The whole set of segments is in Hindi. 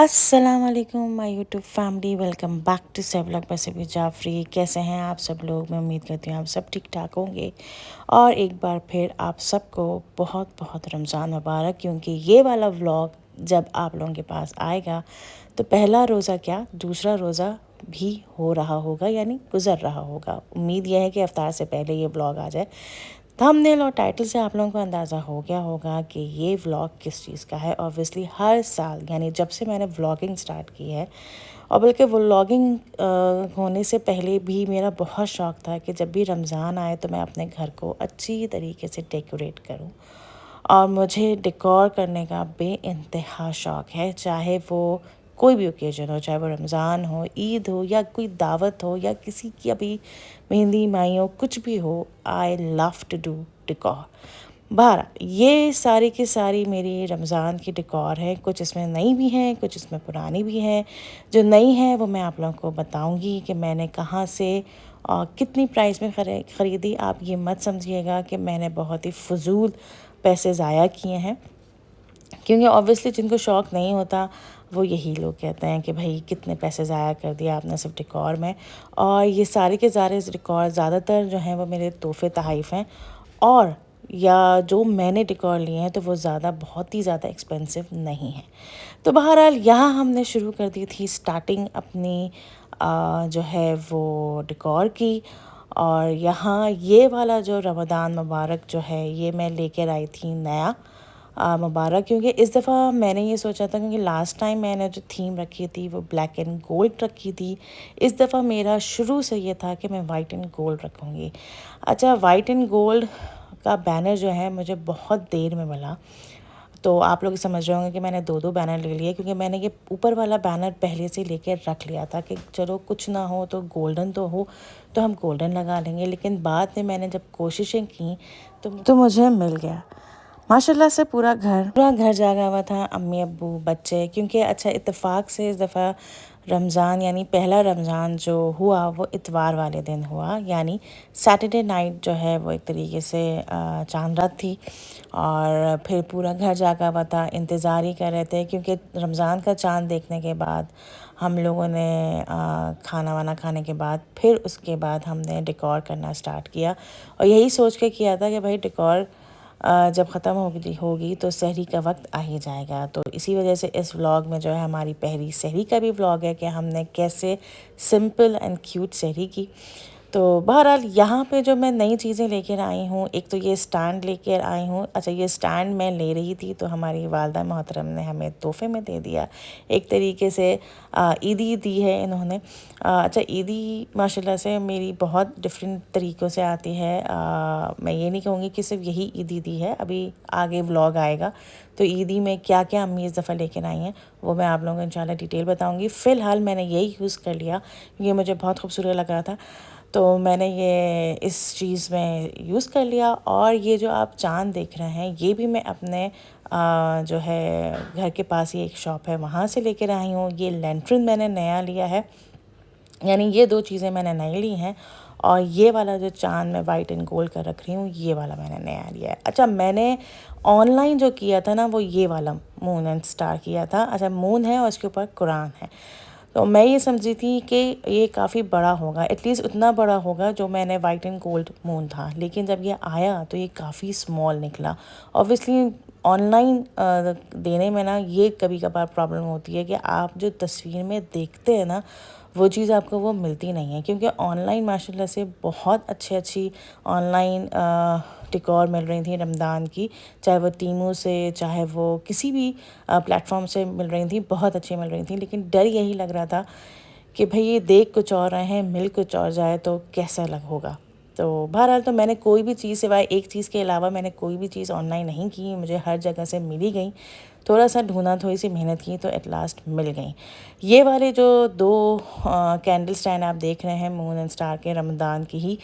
अस्सलाम वालेकुम my YouTube family. Welcome back to सेवलॉग बाय सबीर जाफरी। कैसे हैं आप सब लोग? मैं उम्मीद करती हूँ आप सब ठीक ठाक होंगे। और एक बार फिर आप सबको बहुत बहुत रमज़ान मुबारक, क्योंकि ये वाला व्लॉग जब आप लोगों के पास आएगा तो पहला रोज़ा क्या दूसरा रोज़ा भी हो रहा होगा, यानी गुज़र रहा होगा। उम्मीद यह है कि इफ्तार से पहले ये व्लॉग आ जाए। थंबनेल और टाइटल से आप लोगों को अंदाज़ा हो गया होगा कि ये व्लॉग किस चीज़ का है। ऑब्वियसली हर साल, यानी जब से मैंने व्लॉगिंग स्टार्ट की है, और बल्कि व्लॉगिंग होने से पहले भी मेरा बहुत शौक़ था कि जब भी रमज़ान आए तो मैं अपने घर को अच्छी तरीके से डेकोरेट करूं। और मुझे डेकोर करने का बेइंतहा शौक़ है, चाहे वो कोई भी ओकेजन हो, चाहे वो रमज़ान हो, ईद हो, या कोई दावत हो, या किसी की अभी मेहंदी माई हो, कुछ भी हो। I love to do decor. बहरहाल ये सारी की सारी मेरी रमज़ान की डेकोर है। कुछ इसमें नई भी हैं, कुछ इसमें पुरानी भी हैं। जो नई है वो मैं आप लोगों को बताऊंगी कि मैंने कहाँ से और कितनी प्राइस में ख़रीदी। आप ये मत समझिएगा कि मैंने बहुत ही फजूल पैसे ज़ाया किए हैं, क्योंकि ऑब्वियसली जिनको शौक़ नहीं होता वो यही लोग कहते हैं कि भाई कितने पैसे ज़ाया कर दिया आपने सिर्फ डेकोर में। और ये सारे के सारे डेकोर ज़्यादातर जो हैं वो मेरे तोहफ़े तोहफ़ हैं, और या जो मैंने डेकोर लिए हैं तो वो ज़्यादा बहुत ही ज़्यादा एक्सपेंसिव नहीं है। तो बहरहाल यहाँ हमने शुरू कर दी थी स्टार्टिंग अपनी जो है वो डेकोर की। और यहाँ ये वाला जो रमज़ान मुबारक जो है ये मैं लेकर आई थी नया मुबारक, क्योंकि इस दफ़ा मैंने ये सोचा था, क्योंकि लास्ट टाइम मैंने जो थीम रखी थी वो ब्लैक एंड गोल्ड रखी थी। इस दफ़ा मेरा शुरू से ये था कि मैं वाइट एंड गोल्ड रखूँगी। अच्छा, वाइट एंड गोल्ड का बैनर जो है मुझे बहुत देर में मिला, तो आप लोग समझ रहे होंगे कि मैंने दो बैनर ले लिए, क्योंकि मैंने ये ऊपर वाला बैनर पहले से लेके रख लिया था कि चलो कुछ ना हो तो गोल्डन तो हो, तो हम गोल्डन लगा लेंगे। लेकिन बाद में मैंने जब कोशिशें की तो मुझे मिल गया माशाल्लाह से। पूरा घर जागा हुआ था, अम्मी अब्बू बच्चे, क्योंकि अच्छा इत्तेफाक से इस दफ़ा रमज़ान यानी पहला रमज़ान जो हुआ वो इतवार वाले दिन हुआ, यानी सैटरडे नाइट जो है वो एक तरीके से चांद रात थी। और फिर पूरा घर जागा हुआ था, इंतज़ार ही कर रहे थे, क्योंकि रमज़ान का चांद देखने के बाद हम लोगों ने खाना वाना खाने के बाद फिर उसके बाद हमने डेकोर करना स्टार्ट किया। और यही सोच के किया था कि भाई डेकोर जब ख़त्म होगी तो सहरी का वक्त आ ही जाएगा। तो इसी वजह से इस व्लॉग में जो है हमारी पहली सहरी का भी व्लॉग है कि हमने कैसे सिंपल एंड क्यूट सहरी की। तो बहरहाल यहाँ पे जो मैं नई चीज़ें लेकर आई हूँ, एक तो ये स्टैंड लेकर आई हूँ। अच्छा, ये स्टैंड मैं ले रही थी तो हमारी वालदा मोहतरम ने हमें तोहफ़े में दे दिया, एक तरीके से ईदी दी है इन्होंने। अच्छा, ईदी माशाल्लाह से मेरी बहुत डिफरेंट तरीक़ों से आती है। मैं ये नहीं कहूँगी कि सिर्फ यही ईदी दी है, अभी आगे व्लॉग आएगा तो ईदी में क्या क्या अम्मी इस दफ़ा लेकर आई हैं वो मैं आप लोगों को इंशाल्लाह डिटेल बताऊँगी। फ़िलहाल मैंने यही यूज़ कर लिया, ये मुझे बहुत खूबसूरत लगा था तो मैंने ये इस चीज़ में यूज़ कर लिया। और ये जो आप चाँद देख रहे हैं ये भी मैं अपने जो है घर के पास ही एक शॉप है वहाँ से लेकर आई हूँ। ये लैंटर्न मैंने नया लिया है, यानी ये दो चीज़ें मैंने नई ली हैं। और ये वाला जो चाँद मैं वाइट एंड गोल्ड का रख रही हूँ ये वाला मैंने नया लिया है। अच्छा, मैंने ऑनलाइन जो किया था ना वो ये वाला मून एंड स्टार किया था। अच्छा, मून है और उसके ऊपर कुरान है, तो मैं ये समझी थी कि ये काफ़ी बड़ा होगा, एटलीस्ट उतना बड़ा होगा जो मैंने वाइट एंड गोल्ड मून था। लेकिन जब ये आया तो ये काफ़ी स्मॉल निकला। ऑब्वियसली ऑनलाइन देने में ना ये कभी कभार प्रॉब्लम होती है कि आप जो तस्वीर में देखते हैं ना वो चीज़ आपको वो मिलती नहीं है, क्योंकि ऑनलाइन माशाल्लाह से बहुत अच्छी ऑनलाइन डेकोर मिल रही थी रमज़ान की, चाहे वो टीमू से चाहे वो किसी भी प्लेटफॉर्म से मिल रही थी, बहुत अच्छी मिल रही थी। लेकिन डर यही लग रहा था कि भाई ये देख कुछ और रहे हैं, मिल कुछ और जाए तो कैसा लग होगा। तो बहरहाल तो मैंने कोई भी चीज़ सिवाय एक चीज़ के अलावा मैंने कोई भी चीज़ ऑनलाइन नहीं की, मुझे हर जगह से मिली गई। थोड़ा सा ढूंढा, थोड़ी सी मेहनत की तो एट लास्ट मिल गई। ये वाले जो दो कैंडल स्टैंड आप देख रहे हैं मून एंड स्टार के, रमज़ान की ही,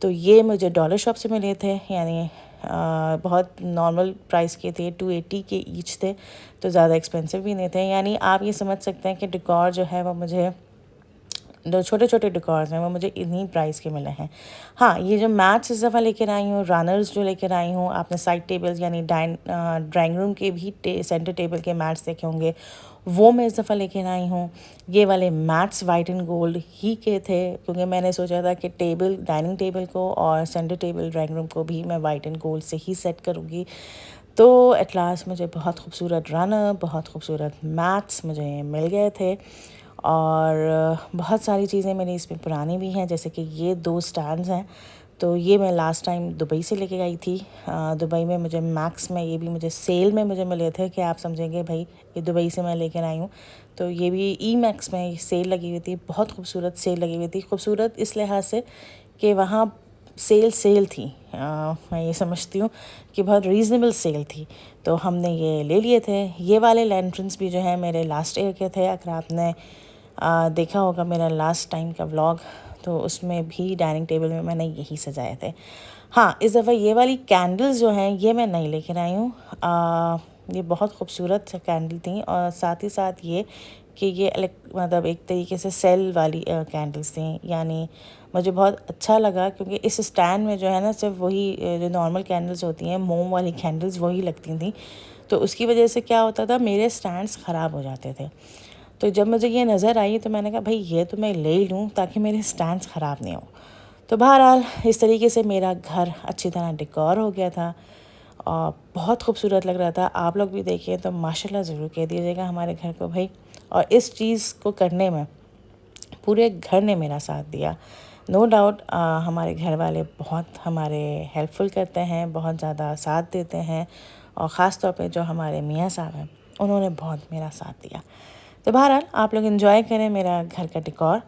तो ये मुझे डॉलर शॉप से मिले थे, यानी बहुत नॉर्मल प्राइस के थे, 280 के ईच थे, तो ज़्यादा एक्सपेंसिव भी नहीं थे। यानी आप ये समझ सकते हैं कि डेकोर जो है वो मुझे जो छोटे छोटे डेकोर्स हैं वो मुझे इन्हीं प्राइस के मिले हैं। हाँ, ये जो मैट्स इस दफ़ा लेकर आई हूँ, रनर्स जो लेकर आई हूँ, आपने साइड टेबल्स यानी ड्राइंग रूम के भी सेंटर टेबल के मैट्स देखे होंगे, वो मैं इस दफ़ा लेकर आई हूँ। ये वाले मैट्स वाइट एंड गोल्ड ही के थे, क्योंकि मैंने सोचा था कि टेबल, डाइनिंग टेबल को और सेंटर टेबल ड्राइंग रूम को भी मैं वाइट एंड गोल्ड से ही सेट करूँगी। तो एट लास्ट मुझे बहुत खूबसूरत रनर, बहुत खूबसूरत मैट्स मुझे मिल गए थे। और बहुत सारी चीज़ें मेरी इसमें पुरानी भी हैं, जैसे कि ये 2 स्टैंड्स हैं। तो ये मैं लास्ट टाइम दुबई से लेके आई थी। दुबई में मुझे मैक्स में, ये भी मुझे सेल में मुझे मिले थे, कि आप समझेंगे भाई ये दुबई से मैं लेकर आई हूँ। तो ये भी ई मैक्स में सेल लगी हुई थी, बहुत खूबसूरत सेल लगी हुई थी। खूबसूरत इस लिहाज से कि वहाँ सेल थी। मैं ये समझती हूँ कि बहुत रीज़नेबल सेल थी, तो हमने ये ले लिए थे। ये वाले लैंटर्न्स भी जो है मेरे लास्ट ईयर के थे। अगर आपने देखा होगा मेरा लास्ट टाइम का व्लॉग, तो उसमें भी डाइनिंग टेबल में मैंने यही सजाए थे। हाँ, इस दफ़ा ये वाली कैंडल्स जो हैं ये मैं नहीं लेकर आई हूँ। ये बहुत खूबसूरत कैंडल थी, और साथ ही साथ ये कि ये मतलब एक तरीके से सेल वाली कैंडल्स थी। यानी मुझे बहुत अच्छा लगा, क्योंकि इस स्टैंड में जो है ना, सिर्फ वही जो नॉर्मल कैंडल्स होती हैं, मोम वाली कैंडल्स, वही लगती थी। तो उसकी वजह से क्या होता था, मेरे स्टैंड्स ख़राब हो जाते थे। तो जब मुझे ये नज़र आई तो मैंने कहा भाई ये तो मैं ले ही लूँ, ताकि मेरे स्टैंड्स ख़राब नहीं हो। तो बहरहाल इस तरीके से मेरा घर अच्छी तरह डेकोर हो गया था, और बहुत खूबसूरत लग रहा था। आप लोग भी देखिए तो माशाल्लाह ज़रूर कह दीजिएगा हमारे घर को भाई। और इस चीज़ को करने में पूरे घर ने मेरा साथ दिया। नो डाउट हमारे घर वाले बहुत हमारे हेल्पफुल करते हैं, बहुत ज़्यादा साथ देते हैं, और ख़ास तौर पे जो हमारे मियाँ साहब हैं, उन्होंने बहुत मेरा साथ दिया। तो बहरहाल आप लोग एंजॉय करें मेरा घर का डेकोर,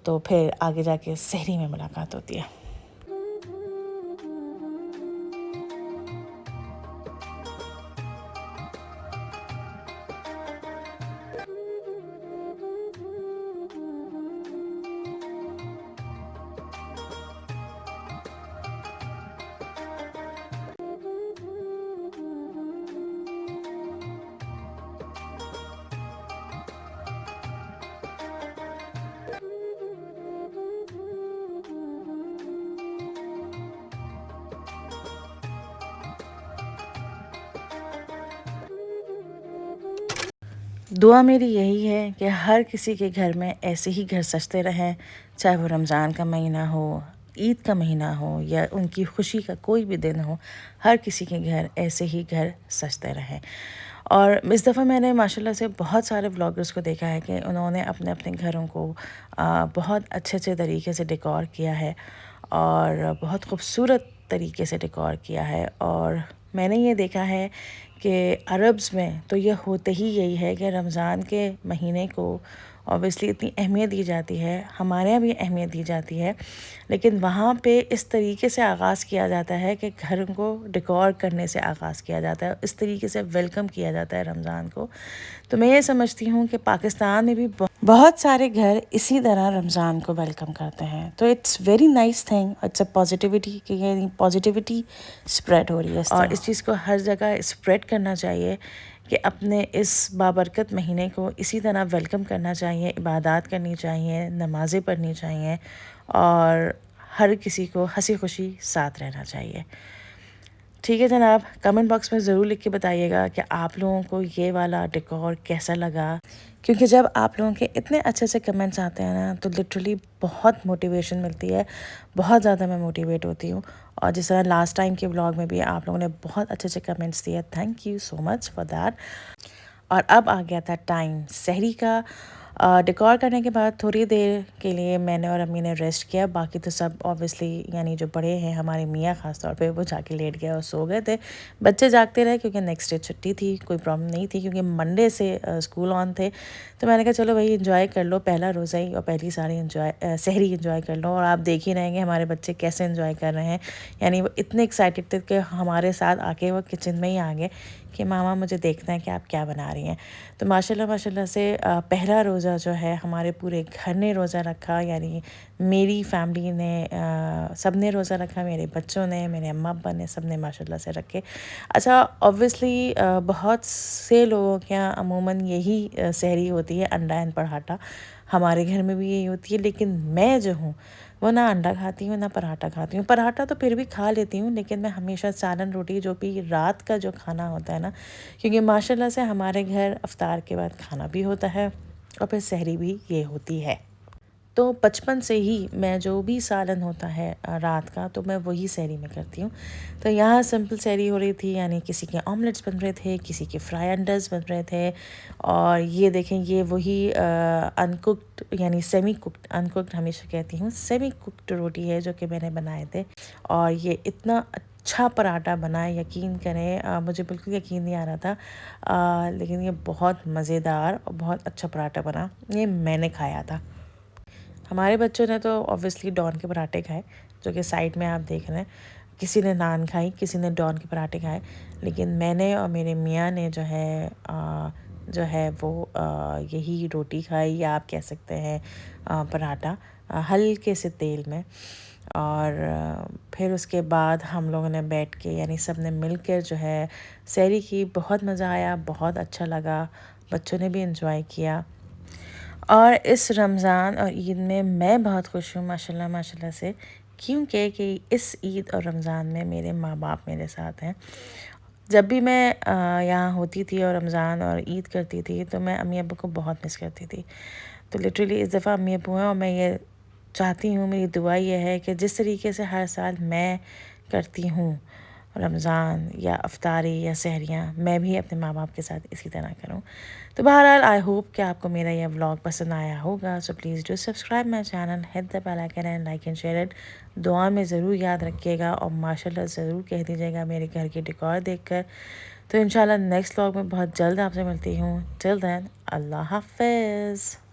तो फिर आगे जाके सहरी में मुलाकात होती है। दुआ मेरी यही है कि हर किसी के घर में ऐसे ही घर सजते रहें, चाहे वो रमज़ान का महीना हो, ईद का महीना हो, या उनकी खुशी का कोई भी दिन हो। हर किसी के घर ऐसे ही घर सजते रहें। और इस दफ़ा मैंने माशाल्लाह से बहुत सारे व्लॉगर्स को देखा है कि उन्होंने अपने अपने घरों को बहुत अच्छे अच्छे तरीके से डेकोर किया है, और बहुत खूबसूरत तरीके से डेकोर किया है। और मैंने ये देखा है कि अरब्स में तो ये होते ही यही है कि रमज़ान के महीने को ऑब्वियसली इतनी अहमियत दी जाती है, हमारे यहाँ भी अहमियत दी जाती है, लेकिन वहाँ पे इस तरीके से आगाज़ किया जाता है कि घर को डेकोर करने से आगाज़ किया जाता है, इस तरीके से वेलकम किया जाता है रमज़ान को। तो मैं ये समझती हूँ कि पाकिस्तान में भी बहुत सारे घर इसी तरह रमज़ान को वेलकम करते हैं। तो it's very nice thing, it's a positivity, कि ये पॉजिटिविटी स्प्रेड हो रही है, और इस चीज़ को हर जगह स्प्रेड करना चाहिए कि अपने इस बाबरकत महीने को इसी तरह वेलकम करना चाहिए, इबादत करनी चाहिए, नमाज़ें पढ़नी चाहिए, और हर किसी को हंसी खुशी साथ रहना चाहिए। ठीक है जनाब, कमेंट बॉक्स में ज़रूर लिख के बताइएगा कि आप लोगों को ये वाला डेकोर कैसा लगा, क्योंकि जब आप लोगों के इतने अच्छे से कमेंट्स आते हैं ना, तो लिटरली बहुत मोटिवेशन मिलती है, बहुत ज़्यादा मैं मोटिवेट होती हूँ। और जिस तरह लास्ट टाइम के व्लॉग में भी आप लोगों ने बहुत अच्छे अच्छे कमेंट्स दिए, thank you so much for that. और अब आ गया था टाइम सहरी का। डेकोर करने के बाद थोड़ी देर के लिए मैंने और अम्मी ने रेस्ट किया। बाकी तो सब ऑब्वियसली यानी जो बड़े हैं हमारे मियाँ ख़ास तौर पे, वो जाके लेट गए और सो गए थे। बच्चे जागते रहे क्योंकि नेक्स्ट डे छुट्टी थी, कोई प्रॉब्लम नहीं थी, क्योंकि मंडे से स्कूल ऑन थे। तो मैंने कहा चलो भाई इंजॉय कर लो, पहला रोज़ा ही और पहली सारी सहरी इंजॉय कर लो। और आप देख ही रहेंगे हमारे बच्चे कैसे इंजॉय कर रहे हैं। यानी वो इतने एक्साइटेड थे कि हमारे साथ आके वो किचन में ही आ गए कि मामा मुझे देखना है कि आप क्या बना रही हैं। तो माशाल्लाह माशाल्लाह से पहला रोज़ा जो है हमारे पूरे घर ने रोज़ा रखा, यानी मेरी फैमिली ने सब ने रोज़ा रखा, मेरे बच्चों ने, मेरे अम्मा अब्बा ने, सब ने माशाल्लाह से रखे। अच्छा, ऑब्वियसली बहुत से लोगों के यहाँ अमूमन यही सहरी होती है, अंडा एंड पराठा। हमारे घर में भी यही होती है, लेकिन मैं जो हूँ वो ना अंडा खाती हूँ ना पराठा खाती हूँ। पराठा तो फिर भी खा लेती हूँ, लेकिन मैं हमेशा सालन रोटी जो भी रात का जो खाना होता है ना, क्योंकि माशाल्लाह से हमारे घर इफ्तार के बाद खाना भी होता है और फिर सहरी भी ये होती है। तो बचपन से ही मैं जो भी सालन होता है रात का, तो मैं वही सहरी में करती हूँ। तो यहाँ सिंपल सहरी हो रही थी, यानी किसी के ऑमलेट्स बन रहे थे, किसी के फ्राई अंडर्स बन रहे थे। और ये देखें, ये वही अनकुक्ड यानी सेमी कुक्ड, अनकुक्ड हमेशा कहती हूँ, सेमी कुक्ड रोटी है जो कि मैंने बनाए थे। और ये इतना अच्छा पराठा बना, यकीन करें मुझे बिल्कुल यकीन नहीं आ रहा था, लेकिन ये बहुत मज़ेदार और बहुत अच्छा पराठा बना। ये मैंने खाया था। हमारे बच्चों ने तो ऑब्वियसली डॉन के पराठे खाए, जो कि साइड में आप देख रहे हैं। किसी ने नान खाई, किसी ने डॉन के पराठे खाए, लेकिन मैंने और मेरे मियाँ ने जो है वो यही रोटी खाई, या आप कह सकते हैं पराठा, हल्के से तेल में। और फिर उसके बाद हम लोगों ने बैठ के, यानी सब ने मिल कर जो है सहरी की। बहुत मज़ा आया, बहुत अच्छा लगा, बच्चों ने भी इंजॉय किया। और इस रमज़ान और ईद में मैं बहुत खुश हूँ माशाल्लाह माशाल्लाह से, क्योंकि कि इस ईद और रमज़ान में मेरे माँ बाप मेरे साथ हैं। जब भी मैं यहाँ होती थी और रमज़ान और ईद करती थी, तो मैं अम्मी अब्बू को बहुत मिस करती थी। तो लिटरली इस दफ़ा अम्मी अब्बू हैं, और मैं ये चाहती हूँ, मेरी दुआ ये है कि जिस तरीके से हर साल मैं करती हूँ रमज़ान या अफ्तारी या सहरियाँ, मैं भी अपने माँ बाप के साथ इसी तरह करूँ। तो बहरहाल आई होप कि आपको मेरा यह व्लॉग पसंद आया होगा। So please do subscribe my channel, hit the bell icon and like and share it. दुआ में ज़रूर याद रखिएगा, और माशाल्लाह ज़रूर कह दीजिएगा मेरे घर की डेकोर देखकर। तो इंशाल्लाह नेक्स्ट व्लॉग में बहुत जल्द आपसे मिलती हूँ। टिल देन, अल्लाह हाफ़िज़।